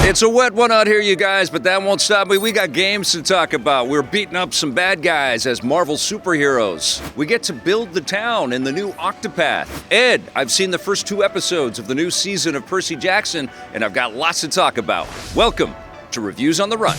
It's a wet one out here, you guys, but that won't stop me. We got games to talk about. We're beating up some bad guys as Marvel superheroes. We get to build the town in the new Octopath. Ed, I've seen the first 2 episodes of the new season of Percy Jackson, and I've got lots to talk about. Welcome to Reviews on the Run.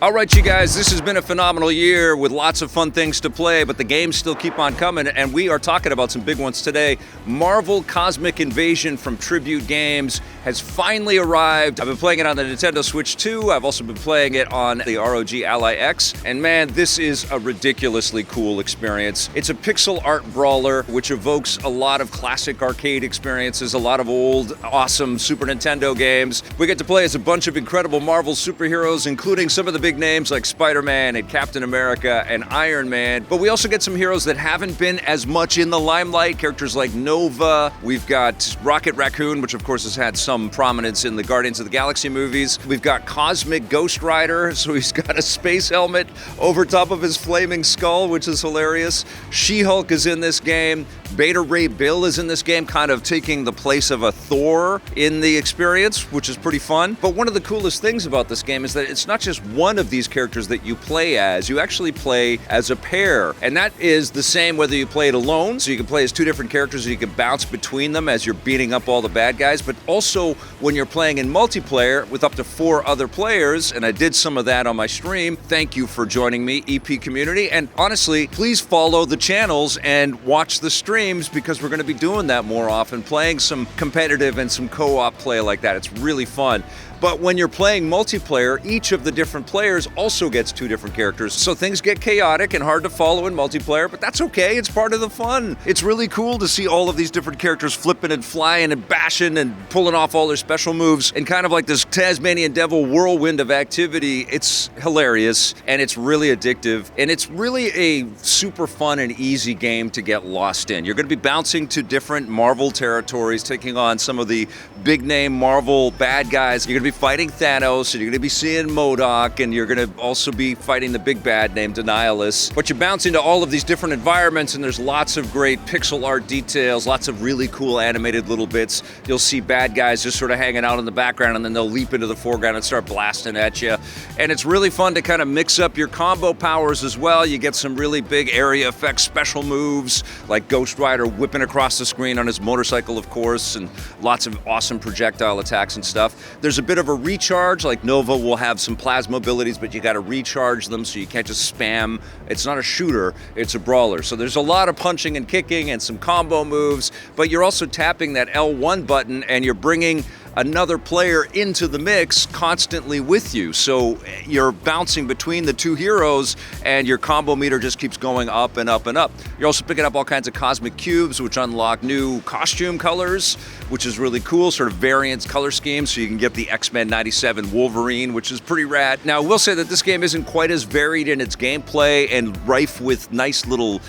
All right, you guys, this has been a phenomenal year with lots of fun things to play, but the games still keep on coming, and we are talking about some big ones today. Marvel Cosmic Invasion from Tribute Games has finally arrived. I've been playing it on the Nintendo Switch 2. I've also been playing it on the ROG Ally X, and man, this is a ridiculously cool experience. It's a pixel art brawler, which evokes a lot of classic arcade experiences, a lot of old, awesome Super Nintendo games. We get to play as a bunch of incredible Marvel superheroes, including some of the big names like Spider-Man and Captain America and Iron Man, but we also get some heroes that haven't been as much in the limelight, characters like Nova. We've got Rocket Raccoon, which of course has had some prominence in the Guardians of the Galaxy movies. We've got Cosmic Ghost Rider, so he's got a space helmet over top of his flaming skull, which is hilarious. She-Hulk is in this game. Beta Ray Bill is in this game, kind of taking the place of a Thor in the experience, which is pretty fun. But one of the coolest things about this game is that it's not just one of these characters that you play as, you actually play as a pair. And that is the same whether you play it alone, so you can play as 2 different characters and you can bounce between them as you're beating up all the bad guys, but also when you're playing in multiplayer with up to 4 other players, and I did some of that on my stream. Thank you for joining me, EP community, and honestly, please follow the channels and watch the streams because we're going to be doing that more often, playing some competitive and some co-op play like that. It's really fun. But when you're playing multiplayer, each of the different players also gets 2 different characters. So things get chaotic and hard to follow in multiplayer, but that's okay. It's part of the fun. It's really cool to see all of these different characters flipping and flying and bashing and pulling off all their special moves and kind of like this Tasmanian devil whirlwind of activity. It's hilarious and it's really addictive and it's really a super fun and easy game to get lost in. You're going to be bouncing to different Marvel territories, taking on some of the big name Marvel bad guys. You're going to be fighting Thanos, and you're going to be seeing MODOK, and you're going to also be fighting the big bad named Annihilus. But you bounce into all of these different environments, and there's lots of great pixel art details, lots of really cool animated little bits. You'll see bad guys just sort of hanging out in the background, and then they'll leap into the foreground and start blasting at you. And it's really fun to kind of mix up your combo powers as well. You get some really big area effects special moves, like Ghost Rider whipping across the screen on his motorcycle, of course, and lots of awesome projectile attacks and stuff. There's a bit of a recharge, like Nova will have some plasma abilities, but you got to recharge them, so you can't just spam. It's not a shooter, it's a brawler. So there's a lot of punching and kicking and some combo moves, but you're also tapping that L1 button and you're bringing another player into the mix constantly with you. So you're bouncing between the 2 heroes and your combo meter just keeps going up and up and up. You're also picking up all kinds of cosmic cubes, which unlock new costume colors, which is really cool, sort of variant color schemes, so you can get the X-Men 97 Wolverine, which is pretty rad. Now, I will say that this game isn't quite as varied in its gameplay and rife with nice little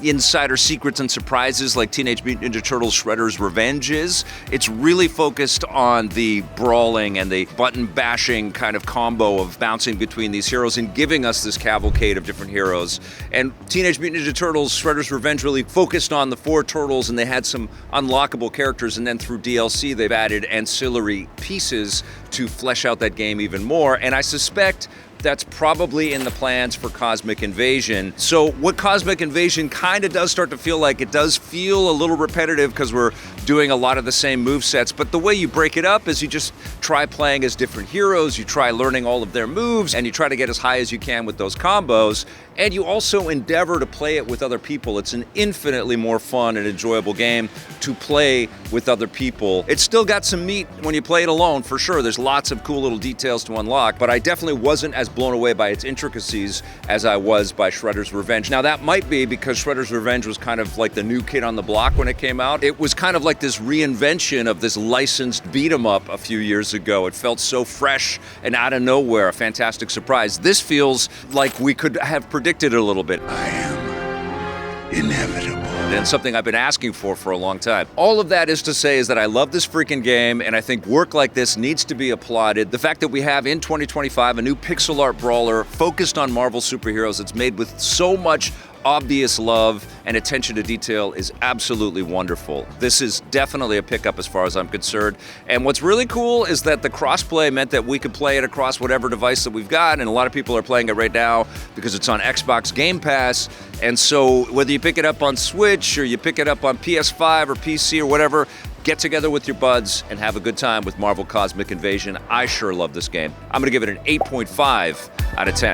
insider secrets and surprises like Teenage Mutant Ninja Turtles Shredder's Revenge is. It's really focused on the brawling and the button bashing kind of combo of bouncing between these heroes and giving us this cavalcade of different heroes. And Teenage Mutant Ninja Turtles Shredder's Revenge really focused on the 4 turtles, and they had some unlockable characters, and then through DLC they've added ancillary pieces to flesh out that game even more, and I suspect that's probably in the plans for Cosmic Invasion. So what Cosmic Invasion kind of does start to feel like, it does feel a little repetitive because we're doing a lot of the same movesets, but the way you break it up is you just try playing as different heroes, you try learning all of their moves, and you try to get as high as you can with those combos, and you also endeavor to play it with other people. It's an infinitely more fun and enjoyable game to play with other people. It's still got some meat when you play it alone, for sure. There's lots of cool little details to unlock, but I definitely wasn't as blown away by its intricacies as I was by Shredder's Revenge. Now, that might be because Shredder's Revenge was kind of like the new kid on the block when it came out. It was kind of like this reinvention of this licensed beat-em-up a few years ago. It felt so fresh and out of nowhere, a fantastic surprise. This feels like we could have predicted it a little bit. I am inevitable. And something I've been asking for a long time. All of that is to say is that I love this freaking game, and I think work like this needs to be applauded. The fact that we have in 2025 a new pixel art brawler focused on Marvel superheroes, it's made with so much obvious love and attention to detail is absolutely wonderful. This is definitely a pickup as far as I'm concerned. And what's really cool is that the crossplay meant that we could play it across whatever device that we've got, and a lot of people are playing it right now because it's on Xbox Game Pass. And so whether you pick it up on Switch or you pick it up on PS5 or PC or whatever, get together with your buds and have a good time with Marvel Cosmic Invasion. I sure love this game. I'm gonna give it an 8.5 out of 10.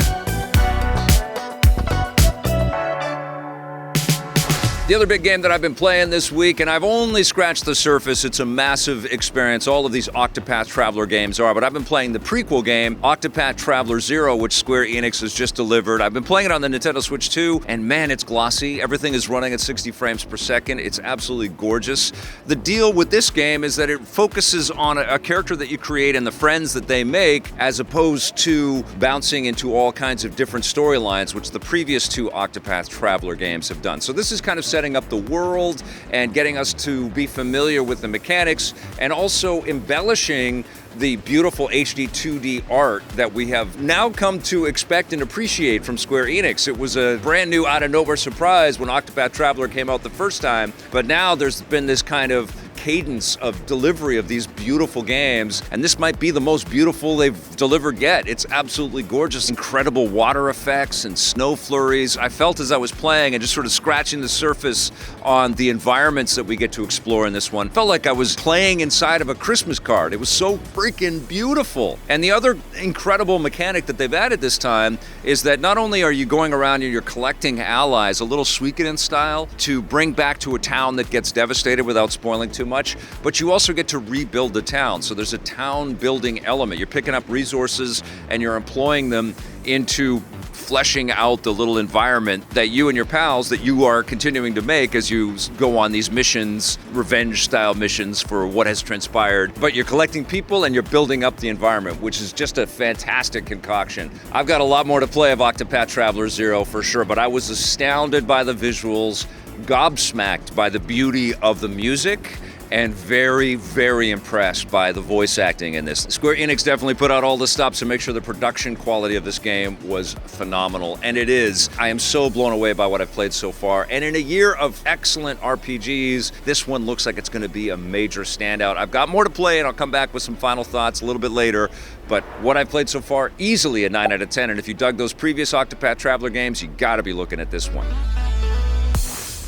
The other big game that I've been playing this week, and I've only scratched the surface, it's a massive experience, all of these Octopath Traveler games are, but I've been playing the prequel game, Octopath Traveler 0, which Square Enix has just delivered. I've been playing it on the Nintendo Switch 2, and man, it's glossy. Everything is running at 60 frames per second. It's absolutely gorgeous. The deal with this game is that it focuses on a character that you create and the friends that they make, as opposed to bouncing into all kinds of different storylines, which the previous two Octopath Traveler games have done. So this is kind of setting up the world and getting us to be familiar with the mechanics, and also embellishing the beautiful HD 2D art that we have now come to expect and appreciate from Square Enix. It was a brand new out-of-nowhere surprise when Octopath Traveler came out the first time, but now there's been this kind of cadence of delivery of these beautiful games, and this might be the most beautiful they've delivered yet. It's absolutely gorgeous, incredible water effects and snow flurries. I felt as I was playing and just sort of scratching the surface on the environments that we get to explore in this one. Felt like I was playing inside of a Christmas card. It was so freaking beautiful. And the other incredible mechanic that they've added this time is that not only are you going around and you're collecting allies, a little Suikoden style, to bring back to a town that gets devastated without spoiling too much, but you also get to rebuild the town. So there's a town building element. You're picking up resources and you're employing them into fleshing out the little environment that you and your pals that you are continuing to make as you go on these missions, revenge-style missions for what has transpired. But you're collecting people and you're building up the environment, which is just a fantastic concoction. I've got a lot more to play of Octopath Traveler 0 for sure, but I was astounded by the visuals, gobsmacked by the beauty of the music, and very, very impressed by the voice acting in this. Square Enix definitely put out all the stops to make sure the production quality of this game was phenomenal, and it is. I am so blown away by what I've played so far, and in a year of excellent RPGs, this one looks like it's going to be a major standout. I've got more to play, and I'll come back with some final thoughts a little bit later, but what I've played so far, easily a 9 out of 10, and if you dug those previous Octopath Traveler games, you gotta be looking at this one.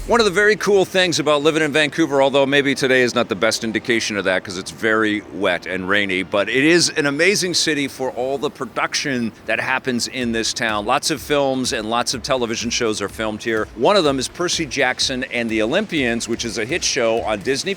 One of the very cool things about living in Vancouver, although maybe today is not the best indication of that because it's very wet and rainy, but it is an amazing city for all the production that happens in this town. Lots of films and lots of television shows are filmed here. One of them is Percy Jackson and the Olympians, which is a hit show on Disney+.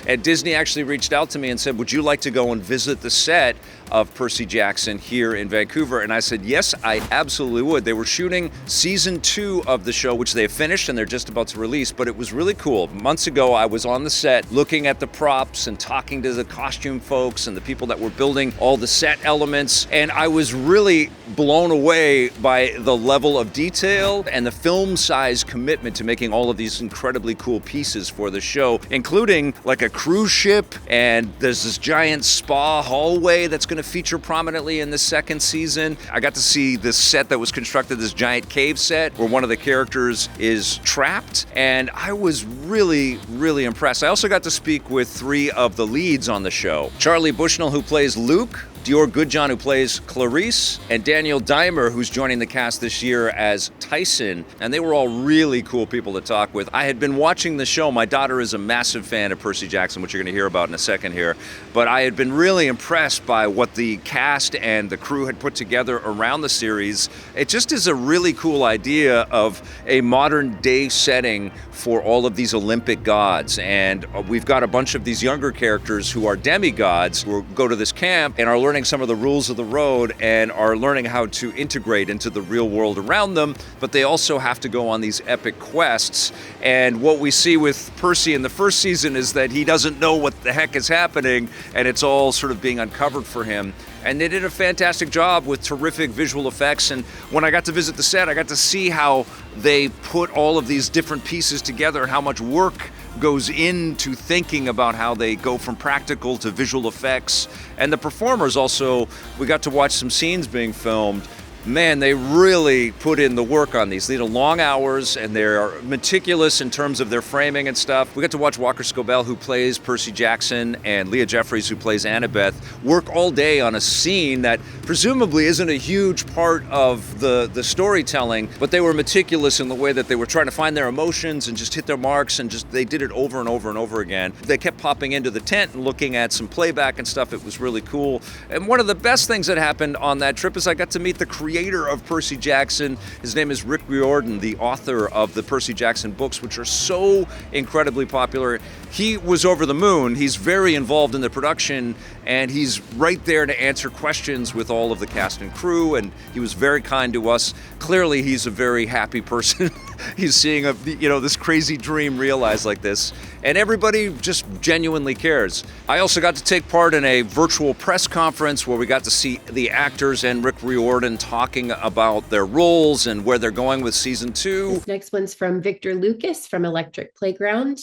And Disney actually reached out to me and said, would you like to go and visit the set of Percy Jackson here in Vancouver? And I said, yes, I absolutely would. They were shooting season 2 of the show, which they have finished and they're just about to release, but it was really cool. Months ago, I was on the set looking at the props and talking to the costume folks and the people that were building all the set elements, and I was really blown away by the level of detail and the film size commitment to making all of these incredibly cool pieces for the show, including like a cruise ship, and there's this giant spa hallway that's going to feature prominently in the second season. I got to see this set that was constructed, this giant cave set where one of the characters is trapped, and I was really, really impressed. I also got to speak with 3 of the leads on the show. Charlie Bushnell, who plays Luke, Dior Goodjohn, who plays Clarice, and Daniel Dimer, who's joining the cast this year as Tyson, and they were all really cool people to talk with. I had been watching the show. My daughter is a massive fan of Percy Jackson, which you're going to hear about in a second here, but I had been really impressed by what the cast and the crew had put together around the series. It just is a really cool idea of a modern day setting for all of these Olympic gods, and we've got a bunch of these younger characters who are demigods who go to this camp and are learning some of the rules of the road and are learning how to integrate into the real world around them, but they also have to go on these epic quests. And what we see with Percy in the first season is that he doesn't know what the heck is happening, and it's all sort of being uncovered for him. And they did a fantastic job with terrific visual effects. And when I got to visit the set, I got to see how they put all of these different pieces together and how much work goes into thinking about how they go from practical to visual effects. And the performers also, we got to watch some scenes being filmed. Man, they really put in the work on these. They had long hours, and they're meticulous in terms of their framing and stuff. We got to watch Walker Scobell, who plays Percy Jackson, and Leah Jeffries, who plays Annabeth, work all day on a scene that presumably isn't a huge part of the storytelling, but they were meticulous in the way that they were trying to find their emotions and just hit their marks, and just they did it over and over and over again. They kept popping into the tent and looking at some playback and stuff. It was really cool. And one of the best things that happened on that trip is I got to meet the creator of Percy Jackson. His name is Rick Riordan, the author of the Percy Jackson books, which are so incredibly popular. He was over the moon. He's very involved in the production, and he's right there to answer questions with all of the cast and crew, and he was very kind to us. Clearly, he's a very happy person. He's seeing this crazy dream realized like this, and everybody just genuinely cares. I also got to take part in a virtual press conference where we got to see the actors and Rick Riordan talking about their roles and where they're going with season 2. This next one's from Victor Lucas from Electric Playground.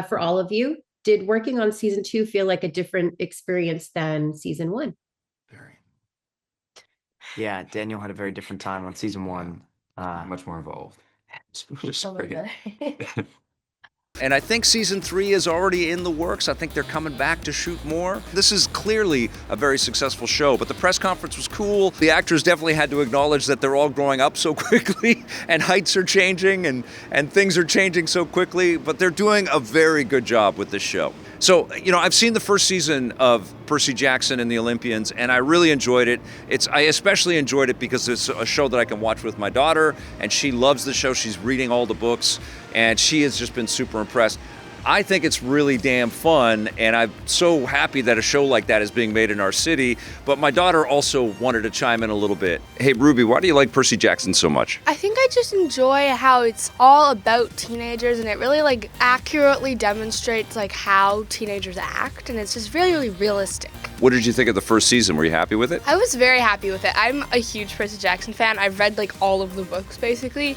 For all of you, did working on season 2 feel like a different experience than season 1? Very. Yeah, Daniel had a very different time on season 1. Much more involved. Just great. And I think season 3 is already in the works. I think they're coming back to shoot more. This is clearly a very successful show, but the press conference was cool. The actors definitely had to acknowledge that they're all growing up so quickly, and heights are changing, and things are changing so quickly, but they're doing a very good job with this show. So, I've seen the first season of Percy Jackson and the Olympians, and I really enjoyed it. I especially enjoyed it because it's a show that I can watch with my daughter, and she loves the show. She's reading all the books, and she has just been super impressed. I think it's really damn fun, and I'm so happy that a show like that is being made in our city, but my daughter also wanted to chime in a little bit. Hey, Ruby, why do you like Percy Jackson so much? I think I just enjoy how it's all about teenagers, and it really accurately demonstrates how teenagers act, and it's just really, really realistic. What did you think of the first season? Were you happy with it? I was very happy with it. I'm a huge Percy Jackson fan. I've read all of the books basically.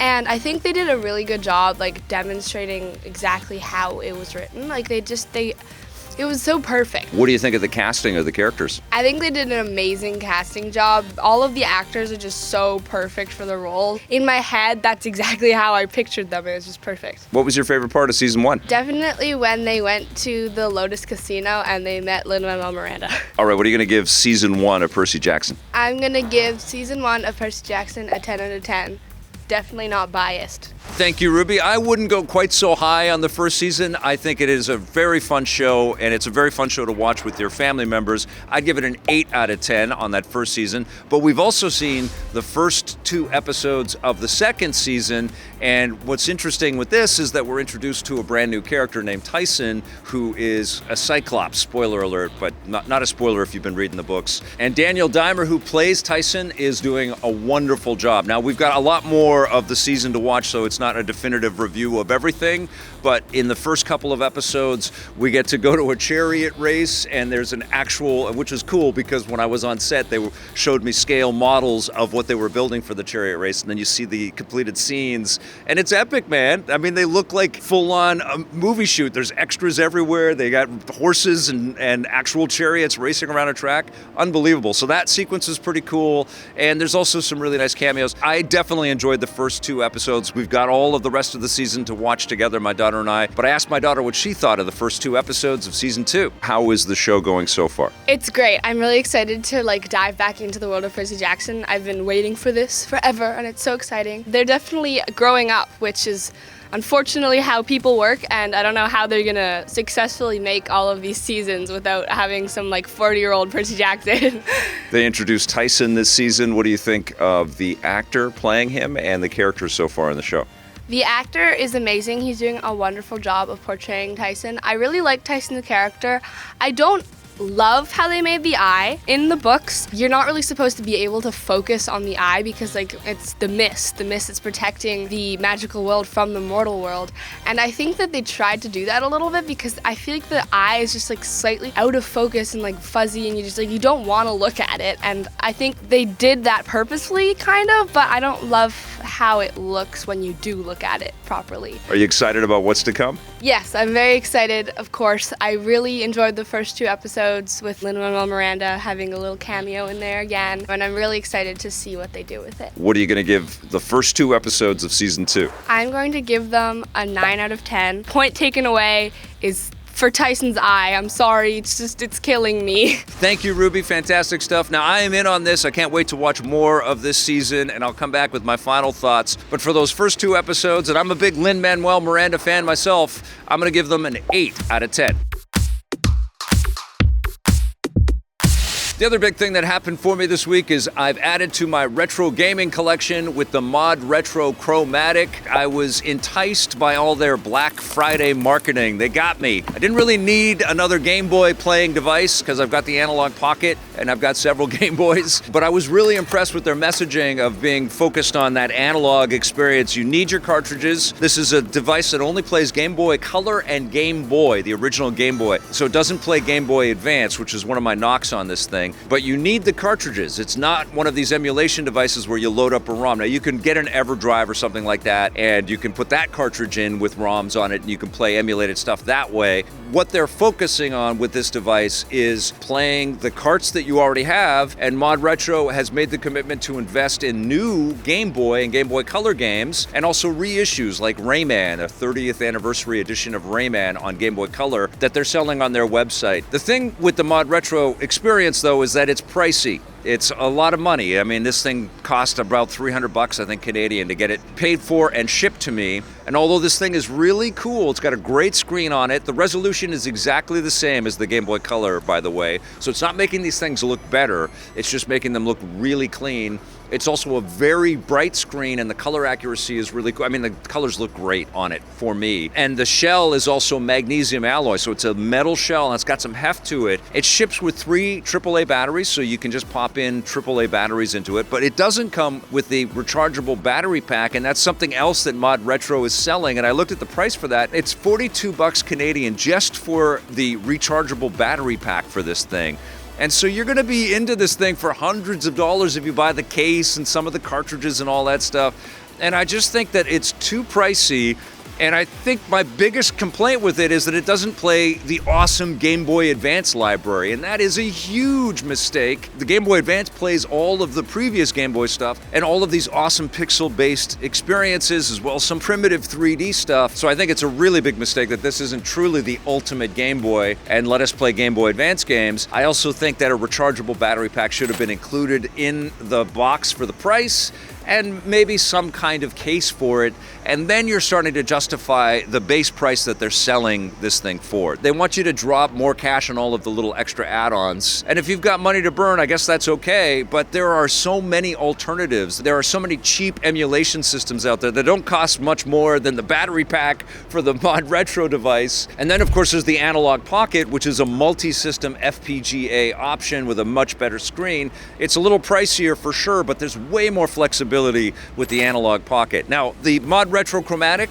And I think they did a really good job demonstrating exactly how it was written. It was so perfect. What do you think of the casting of the characters? I think they did an amazing casting job. All of the actors are just so perfect for the role. In my head, that's exactly how I pictured them. It was just perfect. What was your favorite part of season 1? Definitely when they went to the Lotus Casino and they met Lin-Manuel Miranda. All right, what are you going to give season 1 of Percy Jackson? I'm going to give season 1 of Percy Jackson a 10 out of 10. Definitely not biased. Thank you, Ruby. I wouldn't go quite so high on the first season. I think it is a very fun show, and it's a very fun show to watch with your family members. I'd give it an 8 out of 10 on that first season. But we've also seen the first 2 episodes of the second season, and what's interesting with this is that we're introduced to a brand new character named Tyson, who is a Cyclops. Spoiler alert, but not a spoiler if you've been reading the books. And Daniel Dimer, who plays Tyson, is doing a wonderful job. Now, we've got a lot more of the season to watch, so it's not a definitive review of everything, but in the first couple of episodes, we get to go to a chariot race, and there's an actual, which is cool because when I was on set, they showed me scale models of what they were building for the chariot race, and then you see the completed scenes, and it's epic, man. I mean, they look like full-on movie shoot. There's extras everywhere. They got horses and actual chariots racing around a track. Unbelievable. So that sequence is pretty cool, and there's also some really nice cameos. I definitely enjoyed the first 2 episodes. We've got all of the rest of the season to watch together, my daughter and I, but I asked my daughter what she thought of the first 2 episodes of season 2. How is the show going so far? It's great. I'm really excited to dive back into the world of Percy Jackson. I've been waiting for this forever, and it's so exciting. They're definitely growing up, which is unfortunately how people work, and I don't know how they're gonna successfully make all of these seasons without having some 40-year-old Percy Jackson. They introduced Tyson this season. What do you think of the actor playing him and the characters so far in the show? The actor is amazing. He's doing a wonderful job of portraying Tyson. I really like Tyson the character. I don't love how they made the eye. In the books, you're not really supposed to be able to focus on the eye because it's the mist that's protecting the magical world from the mortal world. And I think that they tried to do that a little bit because I feel like the eye is just slightly out of focus and fuzzy, and you just you don't want to look at it. And I think they did that purposefully kind of, but I don't love how it looks when you do look at it properly. Are you excited about what's to come? Yes, I'm very excited, of course. I really enjoyed the first 2 episodes. episodes with Lin-Manuel Miranda having a little cameo in there again, and I'm really excited to see what they do with it. What are you going to give the first 2 episodes of season 2? I'm going to give them a 9 out of 10. Point taken away is for Tyson's eye. I'm sorry, it's killing me. Thank you, Ruby. Fantastic stuff. Now, I am in on this. I can't wait to watch more of this season, and I'll come back with my final thoughts. But for those first 2 episodes, and I'm a big Lin-Manuel Miranda fan myself, I'm going to give them an 8 out of 10. The other big thing that happened for me this week is I've added to my retro gaming collection with the ModRetro Chromatic. I was enticed by all their Black Friday marketing. They got me. I didn't really need another Game Boy playing device because I've got the Analog Pocket and I've got several Game Boys, but I was really impressed with their messaging of being focused on that analog experience. You need your cartridges. This is a device that only plays Game Boy Color and Game Boy, the original Game Boy. So it doesn't play Game Boy Advance, which is one of my knocks on this thing. But you need the cartridges. It's not one of these emulation devices where you load up a ROM. Now you can get an EverDrive or something like that, and you can put that cartridge in with ROMs on it, and you can play emulated stuff that way. What they're focusing on with this device is playing the carts that you already have, and ModRetro has made the commitment to invest in new Game Boy and Game Boy Color games, and also reissues like Rayman, a 30th anniversary edition of Rayman on Game Boy Color that they're selling on their website. The thing with the ModRetro experience, though, is that it's pricey. It's a lot of money. I mean, this thing cost about $300, I think, Canadian, to get it paid for and shipped to me. And although this thing is really cool, it's got a great screen on it. The resolution is exactly the same as the Game Boy Color, by the way. So it's not making these things look better. It's just making them look really clean. It's also a very bright screen, and the color accuracy is really cool. I mean, the colors look great on it for me. And the shell is also magnesium alloy, so it's a metal shell, and it's got some heft to it. It ships with 3 AAA batteries, so you can just pop in AAA batteries into it, but it doesn't come with the rechargeable battery pack, and that's something else that ModRetro is selling, and I looked at the price for that. It's $42 Canadian just for the rechargeable battery pack for this thing. And so you're going to be into this thing for hundreds of dollars if you buy the case and some of the cartridges and all that stuff. And I just think that it's too pricey. And I think my biggest complaint with it is that it doesn't play the awesome Game Boy Advance library, and that is a huge mistake. The Game Boy Advance plays all of the previous Game Boy stuff and all of these awesome pixel-based experiences, as well as some primitive 3D stuff. So I think it's a really big mistake that this isn't truly the ultimate Game Boy and let us play Game Boy Advance games. I also think that a rechargeable battery pack should have been included in the box for the price, and maybe some kind of case for it, and then you're starting to justify the base price that they're selling this thing for. They want you to drop more cash on all of the little extra add-ons, and if you've got money to burn, I guess that's okay, but there are so many alternatives. There are so many cheap emulation systems out there that don't cost much more than the battery pack for the ModRetro device. And then, of course, there's the Analog Pocket, which is a multi-system FPGA option with a much better screen. It's a little pricier for sure, but there's way more flexibility with the Analog Pocket. Now, the ModRetro Chromatic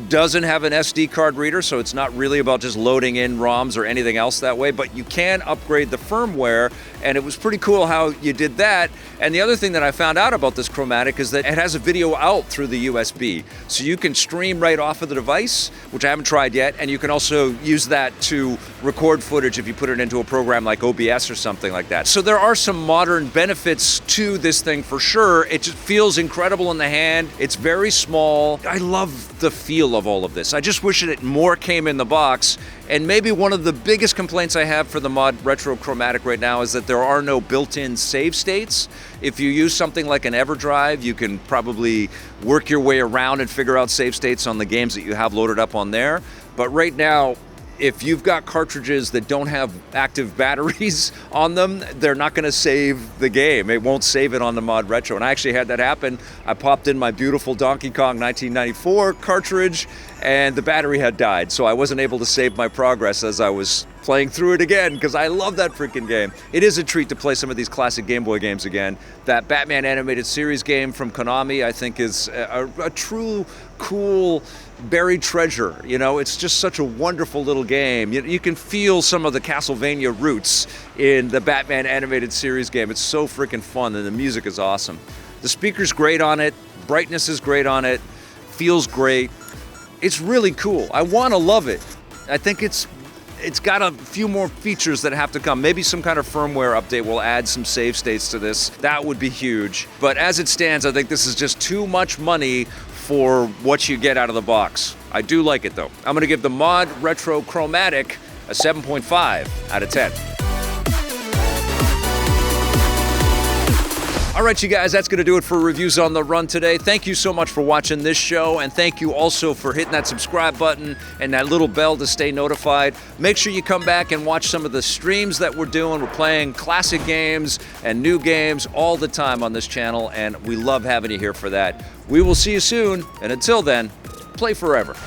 doesn't have an SD card reader, so it's not really about just loading in ROMs or anything else that way, but you can upgrade the firmware, and it was pretty cool how you did that. And the other thing that I found out about this Chromatic is that it has a video out through the USB, so you can stream right off of the device, which I haven't tried yet, and you can also use that to record footage if you put it into a program like OBS or something like that. So there are some modern benefits to this thing for sure. It just feels incredible in the hand. It's very small. I love the feel of all of this. I just wish that more came in the box. And maybe one of the biggest complaints I have for the ModRetro Chromatic right now is that there are no built-in save states. If you use something like an EverDrive, you can probably work your way around and figure out save states on the games that you have loaded up on there. But right now, if you've got cartridges that don't have active batteries on them, they're not going to save the game. It won't save it on the ModRetro. And I actually had that happen. I popped in my beautiful Donkey Kong 1994 cartridge, and the battery had died. So I wasn't able to save my progress as I was playing through it again, because I love that freaking game. It is a treat to play some of these classic Game Boy games again. That Batman animated series game from Konami, I think, is a true cool buried treasure. You know, it's just such a wonderful little game. You can feel some of the Castlevania roots in the Batman animated series game. It's so freaking fun, and the music is awesome. The speaker's great on it, brightness is great on it, feels great. It's really cool. I want to love it. I think it's it's got a few more features that have to come. Maybe some kind of firmware update will add some save states to this. That would be huge. But as it stands, I think this is just too much money for what you get out of the box. I do like it though. I'm gonna give the ModRetro Chromatic a 7.5 out of 10. All right, you guys, that's going to do it for Reviews on the Run today. Thank you so much for watching this show, and thank you also for hitting that subscribe button and that little bell to stay notified. Make sure you come back and watch some of the streams that we're doing. We're playing classic games and new games all the time on this channel, and we love having you here for that. We will see you soon, and until then, play forever.